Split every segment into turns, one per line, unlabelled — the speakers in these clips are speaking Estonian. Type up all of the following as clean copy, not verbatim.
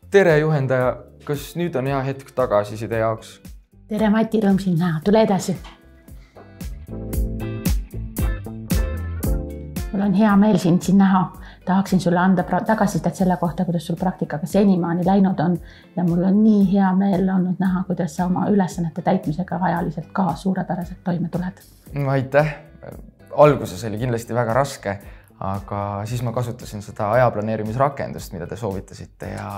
Tere juhendaja, kas nüüd on hea hetk tagasiside jaoks?
Tere Mati, rõõm sind näha. Tule edasi. Mul on hea meel sind siin näha. Tahaksin sulle anda tagasisidet selle kohta, kuidas sul praktikaga senimaani läinud on. Ja mul on nii hea meel olnud näha, kuidas sa oma ülesannete täitmisega ajaliselt ka suurepäraselt toime tuled.
Aitäh. Alguses oli kindlasti väga raske, aga siis ma kasutasin seda ajaplaneerimisrakendust, mida te soovitasite ja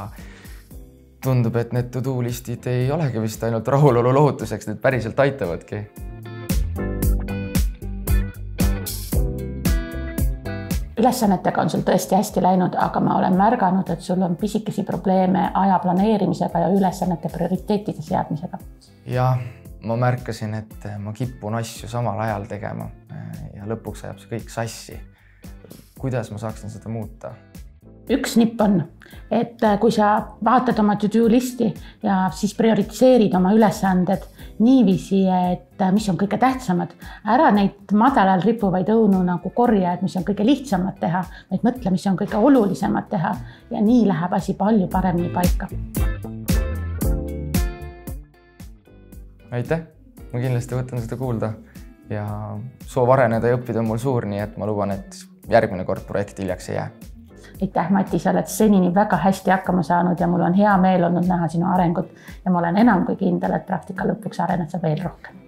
tundub, et need to-do listid ei olegi vist ainult rahulolu lohutuseks, need päriselt aitavadki.
Ülesannetega on sul tõesti hästi läinud, aga ma olen märganud, et sul on pisikesi probleeme aja planeerimisega ja ülesannete prioriteetide seadmisega.
Ja ma märkasin, et ma kipun asju samal ajal tegema ja lõpuks ajab see kõik sassi. Kuidas ma saaksin seda muuta?
Üks nipp on, et kui sa vaatad oma to-do listi ja siis prioritiseerid oma ülesanded niiviisi, et mis on kõige tähtsamad, ära neid madalal ripuvaid õunu nagu korjad, mis on kõige lihtsamad teha, vaid mõtle, mis on kõige olulisemad teha ja nii läheb asi palju paremini paika.
Aitäh, ma kindlasti võtan seda kuulda ja soov areneda ja õppida on mul suur, nii et ma luban, et järgmine kord projekt hiljaks ei jää.
Aitäh, Mati, sa oled senini väga hästi hakkama saanud ja mul on hea meel olnud näha sinu arengut ja ma olen enam kui kindel, et praktika lõpuks arened sa veel rohkem.